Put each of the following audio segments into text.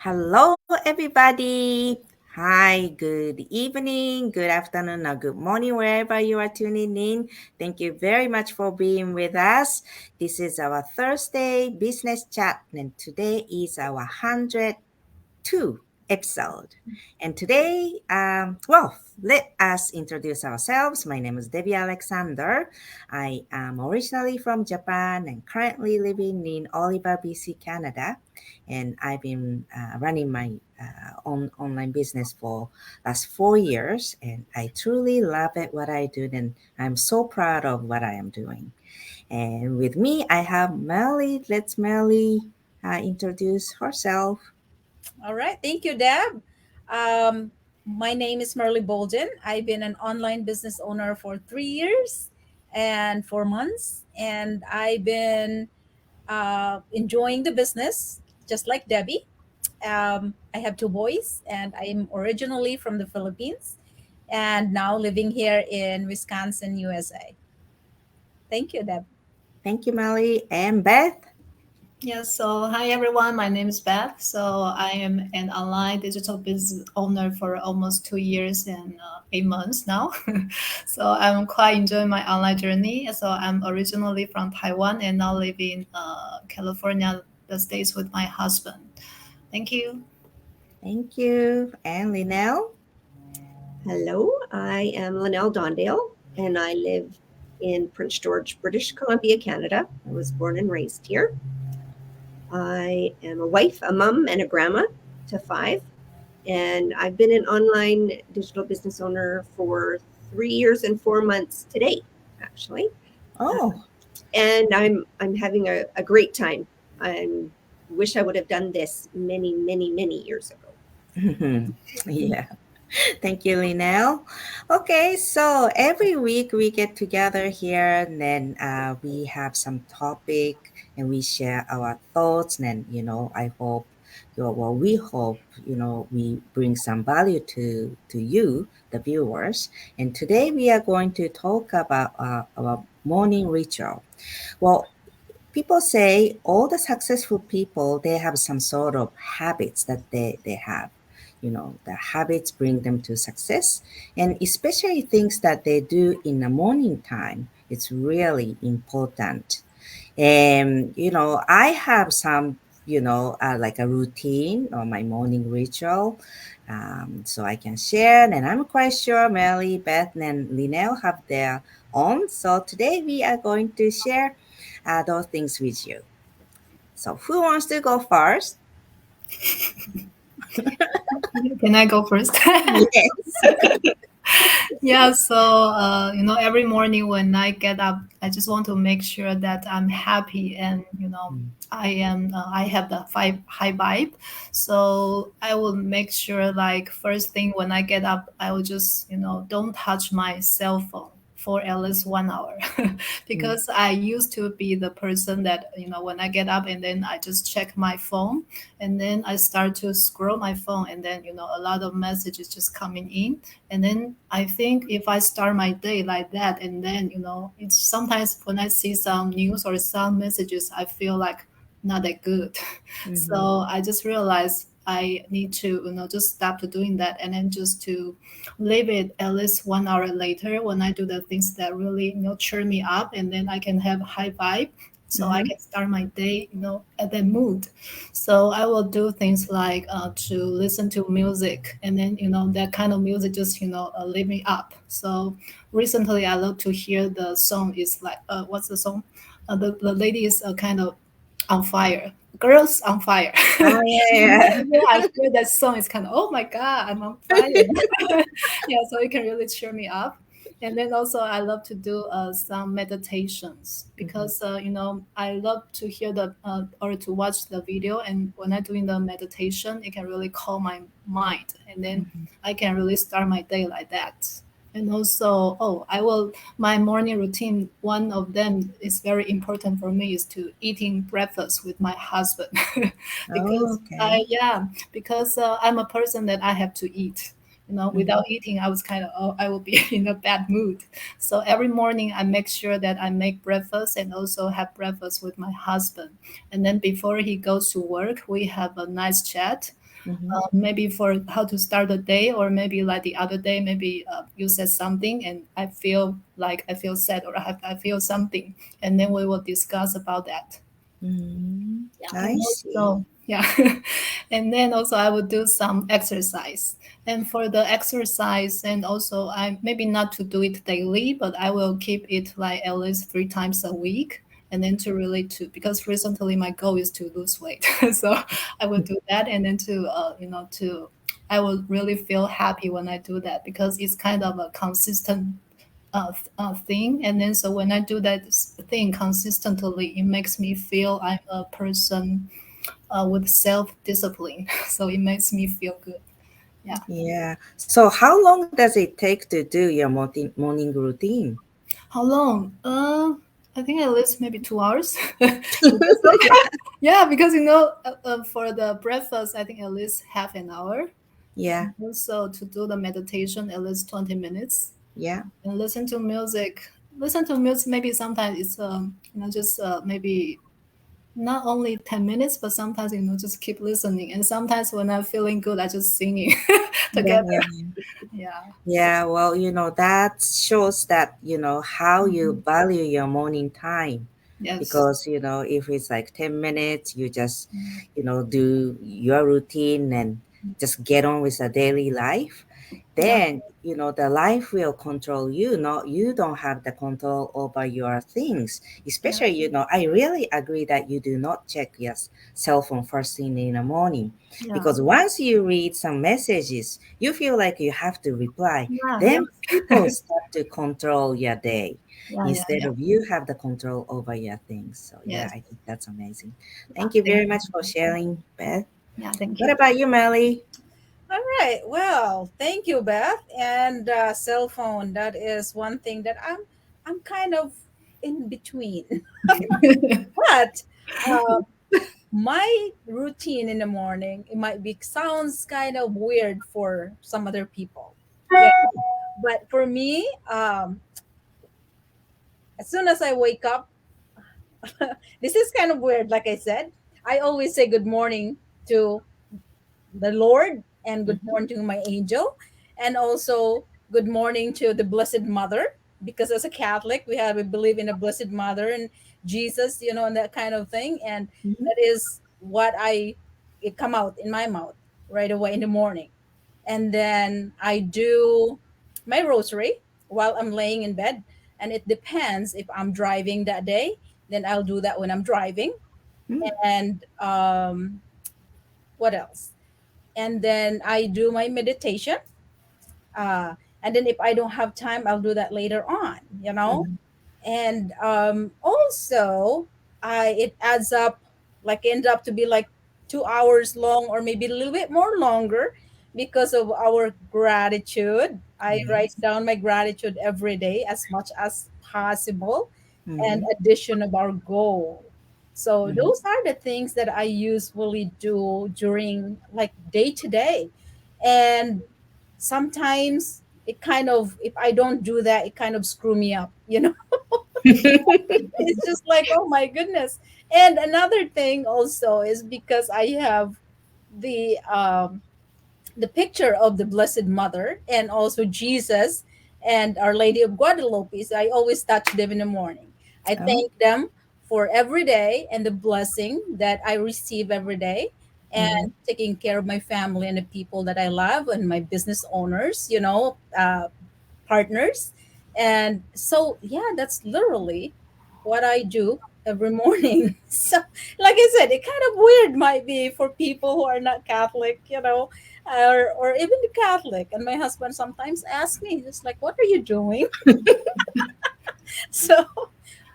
Hello, everybody. Hi, good evening, good afternoon, or good morning, wherever you are tuning in. Thank you very much for being with us. This is our Thursday business chat, and today is our 102 episode. And today, let us introduce ourselves. My name is Debbie Alexander. I am originally from Japan and currently living in Oliver, BC, Canada. And I've been running my own online business for last 4 years, and I truly love it what I do, and I'm so proud of what I am doing. And with me, I have Melly. Let's Melly introduce herself. All right. Thank you, Deb. My name is Merly Bolden. I've been an online business owner for 3 years and 4 months, and I've been enjoying the business just like Debbie. I have two boys, and I'm originally from the Philippines and now living here in Wisconsin, USA. Thank you, Deb. Thank you, Melly. And Beth. Yes, so hi everyone, my name is Beth. So I am an online digital business owner for almost 2 years and 8 months now. So I'm quite enjoying my online journey. So I'm originally from Taiwan and now live in California, the States with my husband. Thank you. Thank you. And Linnell. Hello, I am Linnell Dondale, and I live in Prince George, British Columbia, Canada. I was born and raised here. I am a wife, a mom, and a grandma to five. And I've been an online digital business owner for 3 years and 4 months today, actually. Oh, And I'm having a great time. I wish I would have done this many, many, many years ago. yeah. Thank you, Linnell. Okay, so every week we get together here and then we have some topic and we share our thoughts. And then, I hope, we hope, we bring some value to you, the viewers. And today we are going to talk about our morning ritual. Well, people say all the successful people, they have some sort of habits that they have. The habits bring them to success, and especially things that they do in the morning time, it's really important. And I have some, like a routine or my morning ritual, so I can share. And I'm quite sure Melly, Beth, and Linnell have their own. So today we are going to share those things with you. So who wants to go first? Can I go first? Yes. Yeah, so every morning when I get up, I just want to make sure that I'm happy and I have the high vibe. So I will make sure like first thing when I get up, I will just don't touch my cell phone for at least 1 hour Mm. because I used to be the person that when I get up and then I just check my phone and then I start to scroll my phone and then a lot of messages just coming in, and then I think if I start my day like that, and then it's sometimes when I see some news or some messages, I feel like not that good. Mhm. So I just realized I need to just stop to doing that, and then just to leave it at least 1 hour later when I do the things that really cheer me up, and then I can have high vibe. So I Mhm. can start my day, at that mood. So I will do things like to listen to music, and then that kind of music just lift me up. So recently, I love to hear the song. Is like what's the song? The lady is kind of on fire. Girls on fire. Oh yeah. Yeah, I hear that song. It's kind of oh my god, I'm on fire. Yeah, so it can really cheer me up. And then also I love to do some meditations Mhm. because I love to hear the or to watch the video, and when I'm doing the meditation it can really calm my mind, and then Mhm. I can really start my day like that. And also, oh, I will my morning routine. One of them is very important for me is to eating breakfast with my husband, Oh, because okay. because I'm a person that I have to eat. without eating, I was kind of, oh, I will be in a bad mood. So every morning I make sure that I make breakfast and also have breakfast with my husband. And then before he goes to work, we have a nice chat, Mm-hmm. maybe for how to start the day, or maybe like the other day, maybe you said something and I feel sad, or I feel something, and then we will discuss about that. Mm-hmm. Yeah, I and see. also, yeah, and then also I would do some exercise. And for the exercise, and also I maybe not to do it daily, but I will keep it like at least 3 times a week. And then to really to because recently my goal is to lose weight, so I will do that, and then to to I will really feel happy when I do that because it's kind of a consistent thing. And then so when I do that thing consistently, it makes me feel I'm a person with self discipline. So it makes me feel good. Yeah. Yeah. So how long does it take to do your morning routine? How long? I think at least maybe 2 hours. Because, yeah, because for the breakfast, I think at least half an hour. Yeah. And also to do the meditation, at least 20 minutes. Yeah. And listen to music. Listen to music. Maybe sometimes it's just maybe not only 10 minutes, but sometimes just keep listening. And sometimes when I'm feeling good, I just singing Yeah. together. Yeah. Yeah. Yeah, well, that shows that, how you Mhm. value your morning time. Yes. Because, if it's like 10 minutes, you just, do your routine and just get on with the daily life, Yeah. then, the life will control you. Not you don't have the control over your things. Yeah. Especially, I really agree that you do not check your cell phone first thing in the morning. Yeah. Because once you read some messages, you feel like you have to reply. Yeah. Then Yes. people start to control your day Yeah. Yeah. instead Yeah. of you have the control over your things. So yeah, Yes. I think that's amazing. Yeah. Thank you Thank very you. much for sharing, Beth. Yeah. Thank What you. about you, Melly? All right. Well, thank you, Beth. And cell phone. That is one thing that I'm kind of in between. But uh, my routine in the morning, it might be sounds kind of weird for some other people. Yeah. But for me, as soon as I wake up, this is kind of weird. Like I said, I always say good morning to the Lord and good Mhm. morning to my angel, and also good morning to the Blessed Mother. Because as a Catholic, we believe in a Blessed Mother and Jesus, and that kind of thing, and Mhm. that is what it come out in my mouth right away in the morning, and then I do my rosary while I'm laying in bed, and it depends if I'm driving that day, then I'll do that when I'm driving, Mm. and what else? And then I do my meditation. And then if I don't have time, I'll do that later on. Mhm. And also, it adds up, like end up to be like 2 hours long or maybe a little bit more longer because of our gratitude. I write Yes. down my gratitude every day as much as possible, and Mhm. addition of our goal. So Mhm. those are the things that I usually do during like day to day. And sometimes it kind of, if I don't do that, it kind of screw me up. It's just like, oh my goodness. And another thing also is because I have the picture of the Blessed Mother and also Jesus and Our Lady of Guadalupe. So I always touch them in the morning. I Oh. thank them for every day and the blessing that I receive every day, Mhm. and taking care of my family and the people that I love and my business owners, partners. And so, yeah, that's literally what I do every morning. So, like I said, it kind of weird might be for people who are not Catholic, or even the Catholic. And my husband sometimes asks me, just like, what are you doing? So,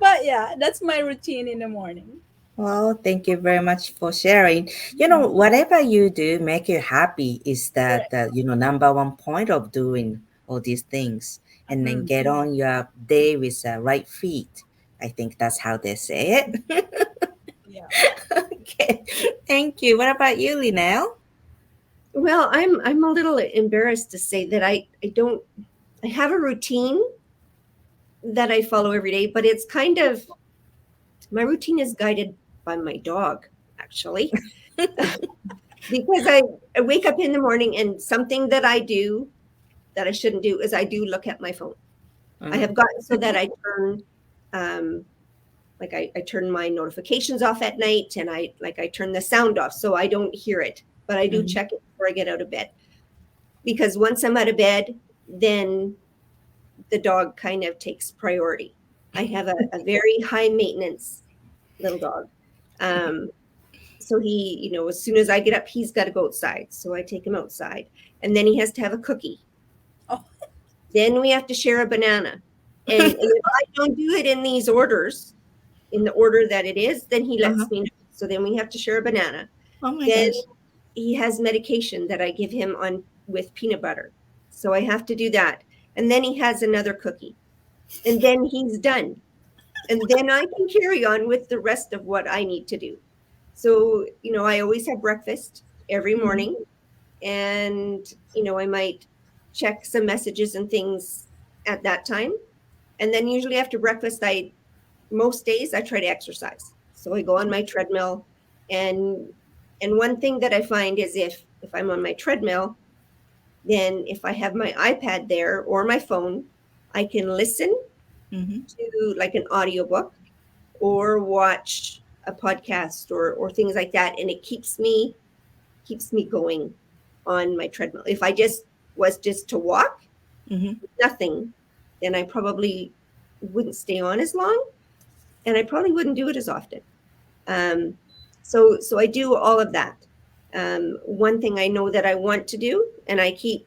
but yeah, that's my routine in the morning. Well, thank you very much for sharing. Whatever you do, make you happy is that Correct. the number one point of doing all these things, and then Mhm. get on your day with the right feet. I think that's how they say it. Yeah. Okay, thank you. What about you, Linnell? Well, I'm a little embarrassed to say that I don't I have a routine that I follow every day, but it's kind of my routine is guided by my dog, actually. Because I wake up in the morning and something that I do that I shouldn't do is I do look at my phone. I Uh-huh. have gotten so that I turn I turn my notifications off at night, and I turn the sound off so I don't hear it, but I do Mhm. check it before I get out of bed. Because once I'm out of bed, then the dog kind of takes priority. I have a very high maintenance little dog. Um, so he, as soon as I get up, he's got to go outside. So I take him outside, and then he has to have a cookie. Oh, Then we have to share a banana. And if I don't do it in these orders, in the order that it is, then he Uh-huh. lets me know. So then we have to share a banana. Oh my Then gosh. he has medication that I give him on with peanut butter. So I have to do that. And then he has another cookie. And then he's done. And then I can carry on with the rest of what I need to do. So, I always have breakfast every Mhm. morning, and, I might check some messages and things at that time. And then usually after breakfast, most days I try to exercise. So I go on my treadmill, and one thing that I find is if I'm on my treadmill, then if I have my iPad there or my phone, I can listen Mhm. to like an audiobook or watch a podcast or things like that, and it keeps me going on my treadmill. If I just to walk, Mhm. nothing, then I probably wouldn't stay on as long, and I probably wouldn't do it as often. Um, so I do all of that. One thing I know that I want to do, and I keep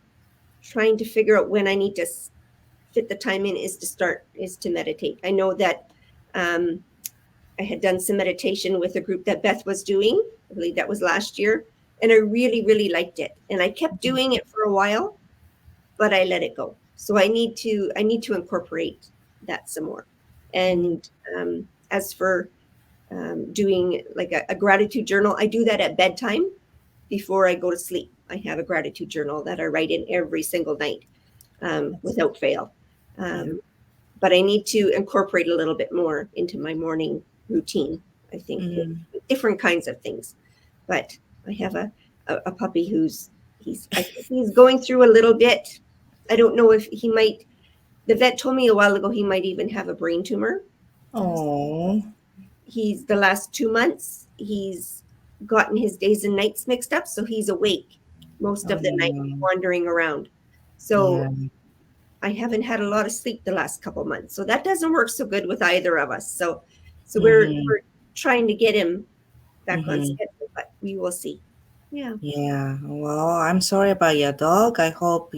trying to figure out when I need to fit the time in, is to meditate. I know that um, I had done some meditation with a group that Beth was doing. I believe that was last year, and I really, really liked it. And I kept doing it for a while, but I let it go. So I need to incorporate that some more. And as for doing like a gratitude journal, I do that at bedtime before I go to sleep. I have a gratitude journal that I write in every single night without fail. Yeah. Um, but I need to incorporate a little bit more into my morning routine, I think, with Mhm. different kinds of things. But I have a puppy I think he's going through a little bit. I don't know if he might. The vet told me a while ago he might even have a brain tumor. Oh. He's the last 2 months he's gotten his days and nights mixed up, so he's awake most Oh of the night, no. wandering around. Yeah. So I haven't had a lot of sleep the last couple months, so that doesn't work so good with either of us. So Mhm. we're trying to get him back on Mhm. schedule, but we will see. Yeah. Yeah. Well, I'm sorry about your dog. I hope,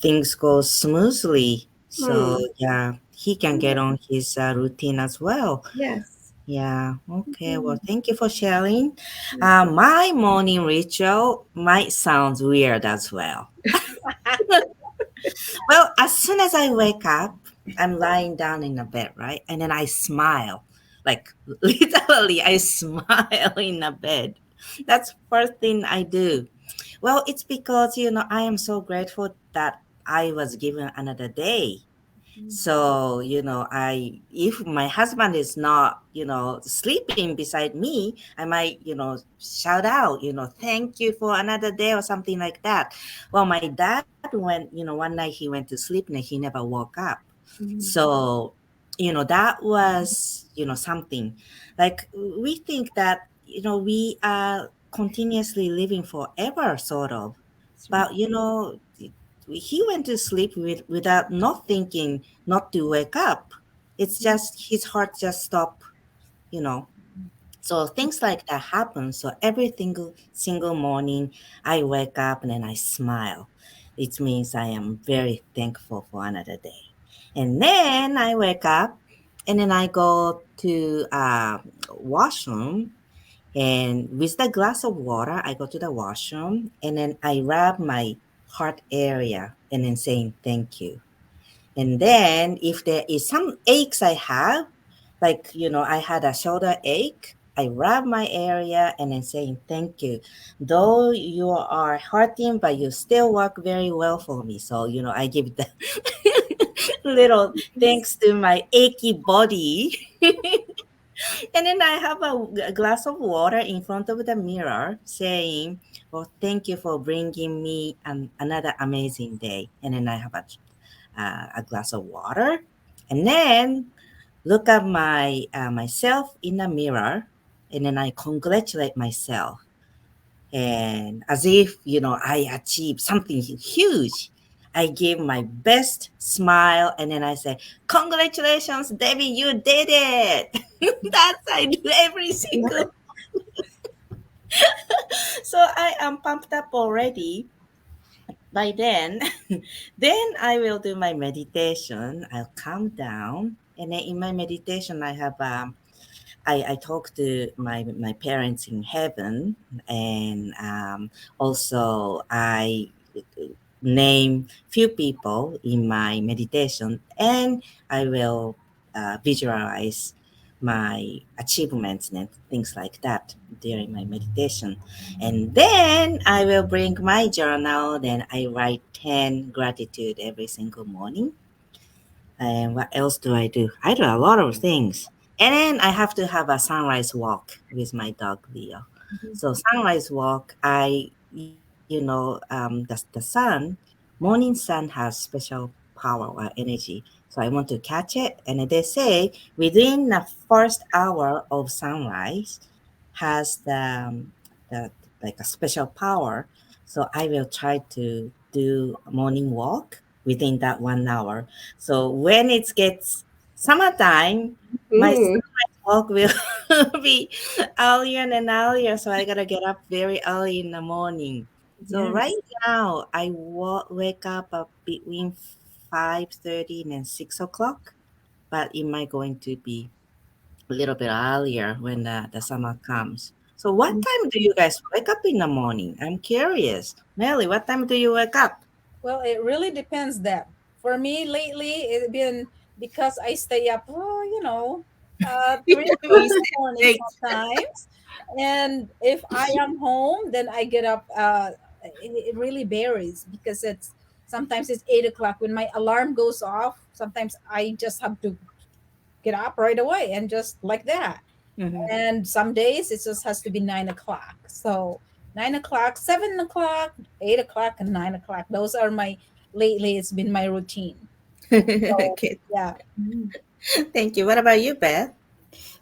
things go smoothly. So, Hmm. yeah, he can get on his routine as well. Yes. Yeah. Okay. Well, Mhm. thank you for sharing. Yes. My morning ritual might sound weird as well. Well, as soon as I wake up, I'm lying down in the bed, right? And then I smile. Like literally, I smile in the bed. That's first thing I do. Well, it's because, I am so grateful that I was given another day. So, if my husband is not, sleeping beside me, I might, shout out, thank you for another day or something like that. Well, my dad went, one night he went to sleep and he never woke up. Mhm. So, that was, something like we think that, we are continuously living forever, sort of. That's right. But, he went to sleep without not thinking not to wake up. It's just his heart just stopped, you know. So things like that happen. So every single morning I wake up and then I smile. It means I am very thankful for another day. And then I wake up and then I go to washroom, and with the glass of water I go to the washroom and then I rub my heart area and then saying thank you. And then if there is some aches I have, like, I had a shoulder ache, I rub my area and then saying thank you. Though you are hurting, but you still work very well for me. So, I give the little thanks to my achy body. And then I have a glass of water in front of the mirror saying, well, thank you for bringing me another amazing day. And then I have a glass of water. And then look at myself in the mirror. And then I congratulate myself. And as if, I achieved something huge. I give my best smile and then I say, congratulations, Debbie, you did it. That's I do every single. So I am pumped up already. By then, then I will do my meditation. I'll calm down. And then in my meditation, I talk to my parents in heaven, and also I name few people in my meditation, and I will visualize my achievements and things like that during my meditation. And then I will bring my journal, then I write 10 gratitude every single morning. And what else do I do? I do a lot of things. And then I have to have a sunrise walk with my dog Leo. So sunrise walk, the sun, morning sun has special power or energy. So I want to catch it. And they say within the first hour of sunrise has the like a special power. So I will try to do a morning walk within that 1 hour. So when it gets summertime, my Mm. walk will be earlier and earlier. So I gotta get up very early in the morning. So right Yes. now I wake up between 5:30 and 6 o'clock, but it might going to be a little bit earlier when the summer comes. So what time do you guys wake up in the morning? I'm curious. Melly, what time do you wake up? Well, it really depends, Deb. For me lately, it's been because I stay up, 3 o'clock We in the stay morning late. sometimes. And if I am home, then I get up. It really varies because sometimes it's 8 o'clock when my alarm goes off. Sometimes I just have to get up right away and just like that. Mhm. And some days it just has to be 9 o'clock. So 9 o'clock, 7 o'clock, 8 o'clock, and 9 o'clock. Those are my lately. It's been my routine. So Okay, yeah. Mhm. thank you. What about you, Beth?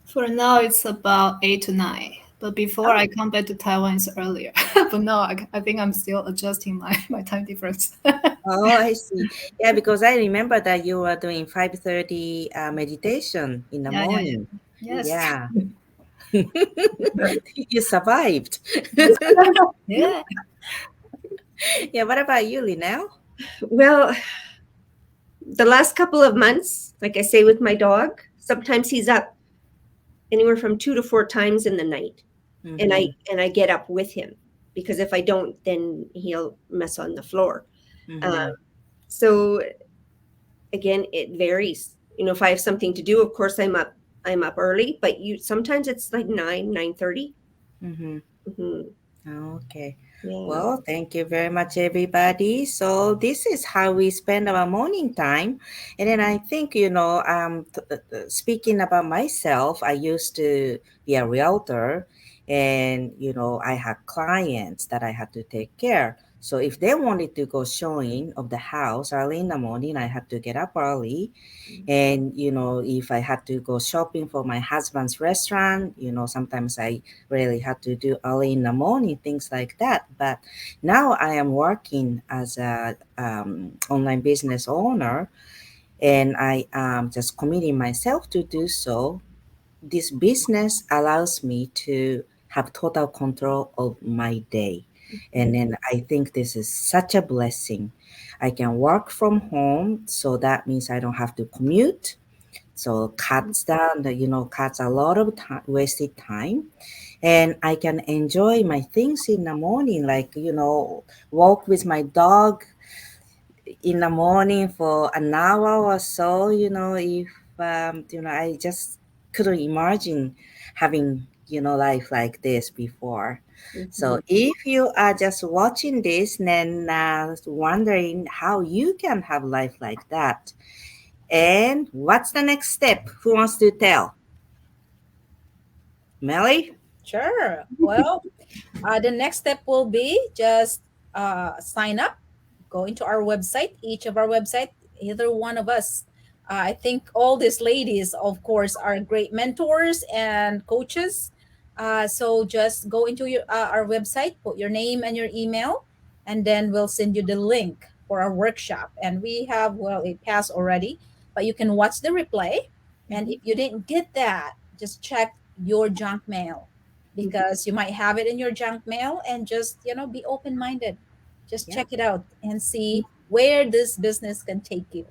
For now, it's about 8 to 9. But before I come back to Taiwan, it's earlier. But now I think I'm still adjusting my time difference. Oh, I see. Yeah, because I remember that you were doing 5:30 meditation in the Yeah, yeah, yeah. morning. Yes. Yeah, you survived. Yeah. Yeah, what about you, Linnell? Well, the last couple of months, like I say with my dog, sometimes he's up anywhere from 2 to 4 times in the night, and I Mm-hmm. and I get up with him because if I don't, then he'll mess on the floor. Mm-hmm. Um, so again, it varies. If I have something to do, of course I'm up early, but you sometimes it's like 9:30. Mm-hmm. Mm-hmm. Okay. Yeah. Well, thank you very much, everybody. So this is how we spend our morning time. And then I think, speaking about myself, I used to be a realtor and, I had clients that I had to take care. So if they wanted to go showing of the house early in the morning, I had to get up early. And, if I had to go shopping for my husband's restaurant, sometimes I really had to do early in the morning, things like that. But now I am working as a online business owner, and I am just committing myself to do so. This business allows me to have total control of my day. And then I think this is such a blessing. I can work from home, so that means I don't have to commute. So cuts a lot of time, wasted time, and I can enjoy my things in the morning, like walk with my dog in the morning for an hour or so. If I just couldn't imagine having life like this before. So Mhm. if you are just watching this, then wondering how you can have life like that, and what's the next step? Who wants to tell? Melly? Sure. Well, the next step will be just sign up, go into our website, each of our website, either one of us. I think all these ladies, of course, are great mentors and coaches. So just go into our website, put your name and your email, and then we'll send you the link for our workshop. And we have, well, it passed already, but you can watch the replay. And Mhm. if you didn't get that, just check your junk mail, Mhm. because you might have it in your junk mail, and just be open minded, just Yeah, check it out and see where this business can take you.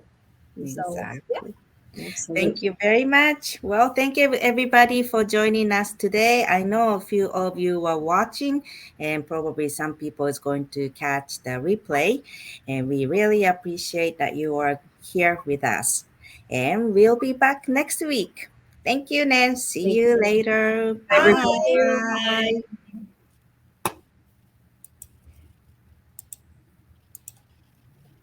So yeah. exactly. Thank Absolutely. you very much. Well, thank you everybody for joining us today. I know a few of you are watching, and probably some people is going to catch the replay. And we really appreciate that you are here with us. And we'll be back next week. Thank you, Nan. See Thank you you. later. Everybody. Thank you. Bye. Bye.